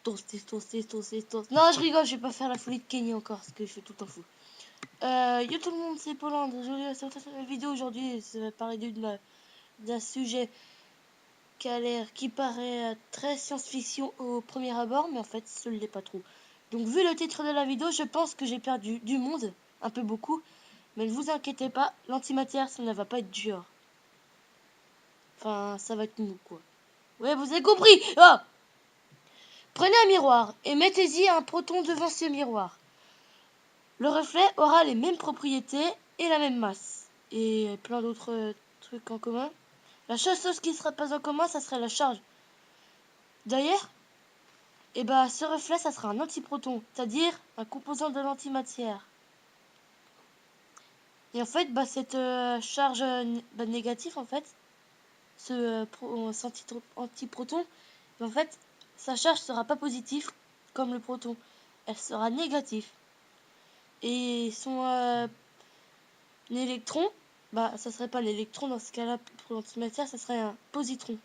Toast. Non, je rigole, je vais pas faire la folie de Kenny encore, parce que je suis tout en fou. Yo tout le monde, c'est Pauland. Aujourd'hui, sur cette vidéo aujourd'hui, ça va parler d'un sujet qui paraît très science-fiction au premier abord, mais en fait, ce ne l'est pas trop. Donc, vu le titre de la vidéo, je pense que j'ai perdu du monde, un peu beaucoup. Mais ne vous inquiétez pas, l'antimatière, ça ne va pas être dur. Enfin, ça va être mou, quoi. Ouais, vous avez compris. Ah, prenez un miroir et mettez-y un proton devant ce miroir. Le reflet aura les mêmes propriétés et la même masse. Et plein d'autres trucs en commun. La seule chose qui ne sera pas en commun, ça serait la charge. D'ailleurs, ce reflet, ça sera un antiproton, c'est-à-dire un composant de l'antimatière. Et en fait, cette charge négative, en fait, cet antiproton, en fait, sa charge sera pas positive comme le proton, elle sera négative. Et son électron, ça serait pas l'électron dans ce cas-là pour l'antimatière, ça serait un positron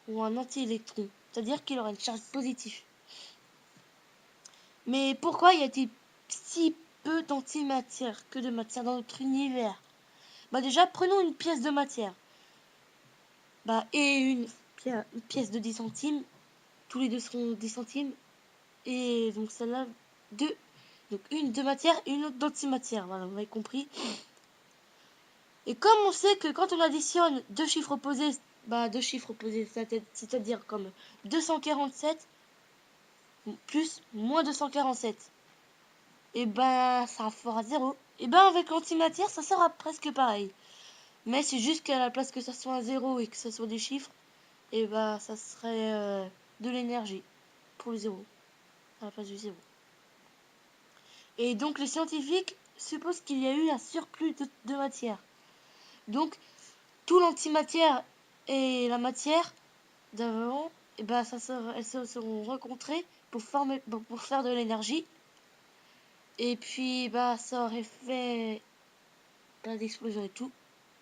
ou un anti-électron, c'est-à-dire qu'il aura une charge positive. Mais pourquoi y a-t-il si peu d'antimatière que de matière dans notre univers? Déjà, prenons une pièce de matière. Et une pièce de 10 centimes. Tous les deux seront 10 centimes. Et donc celle-là, deux. Donc une de matière et une autre d'antimatière. Voilà, vous avez compris. Et comme on sait que quand on additionne deux chiffres opposés, c'est-à-dire comme 247 plus moins 247, ça fera 0. Avec l'antimatière, ça sera presque pareil. Mais c'est juste qu'à la place que ça soit un 0 et que ça soit des chiffres, ça serait de l'énergie pour le 0, à la place du 0. Et donc les scientifiques supposent qu'il y a eu un surplus de matière. Donc tout l'antimatière et la matière d'avant, elles se seront rencontrées pour faire de l'énergie. Et puis ça aurait fait plein d'explosions et tout.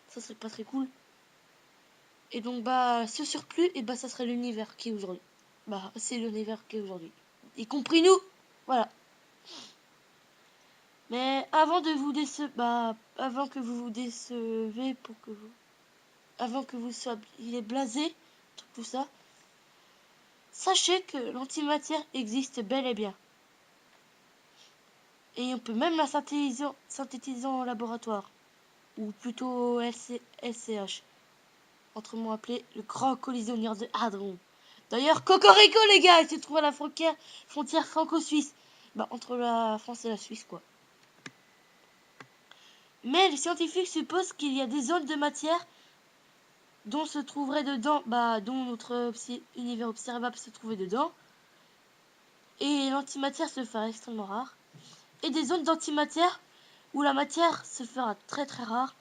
Ça serait pas très cool. Et donc ce surplus, ça serait l'univers qui est aujourd'hui. C'est l'univers qui est aujourd'hui. Y compris nous. Voilà. Mais avant que vous vous décevez avant que vous soyez blasé, tout ça, sachez que l'antimatière existe bel et bien. Et on peut même la synthétiser en laboratoire. Ou plutôt SCH. Autrement appelé le grand collisionneur de hadrons. D'ailleurs, cocorico les gars, il se trouve à la frontière franco-suisse. Entre la France et la Suisse, quoi. Mais les scientifiques supposent qu'il y a des zones de matière dont se trouverait dedans, dont notre univers observable se trouvait dedans. Et l'antimatière se fera extrêmement rare. Et des zones d'antimatière où la matière se fera très très rare.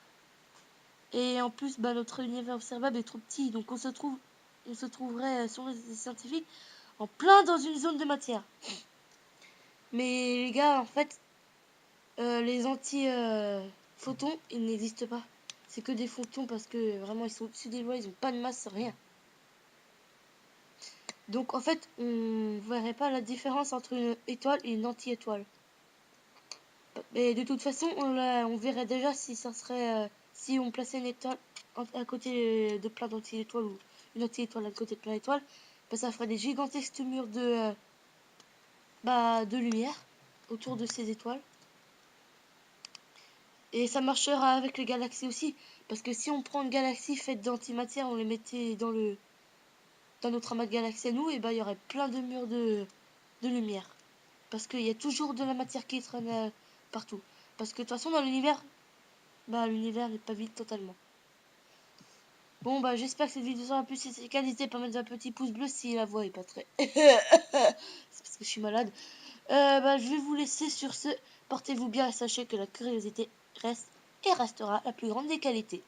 Et en plus, notre univers observable est trop petit, donc on se trouverait, selon les scientifiques, en plein dans une zone de matière. Mais les gars, en fait, les anti-photons, ils n'existent pas. C'est que des photons parce que vraiment ils sont au-dessus des lois, ils n'ont pas de masse, rien. Donc en fait, on verrait pas la différence entre une étoile et une anti-étoile. Mais de toute façon, on verrait déjà si ça serait si on plaçait une étoile à côté de plein d'anti-étoiles ou une anti-étoile à côté de plein d'étoiles, ça ferait des gigantesques murs de lumière autour de ces étoiles. Et ça marchera avec les galaxies aussi, parce que si on prend une galaxie faite d'antimatière, on les mettait dans notre amas de galaxies à nous, il y aurait plein de murs de lumière. Parce qu'il y a toujours de la matière qui traîne partout. Parce que de toute façon, dans l'univers, l'univers n'est pas vide totalement. Bon, j'espère que cette vidéo sera plus efficace. N'hésitez pas à mettre un petit pouce bleu si la voix est pas très... C'est parce que je suis malade. Je vais vous laisser sur ce. Portez-vous bien et sachez que la curiosité reste et restera la plus grande des qualités.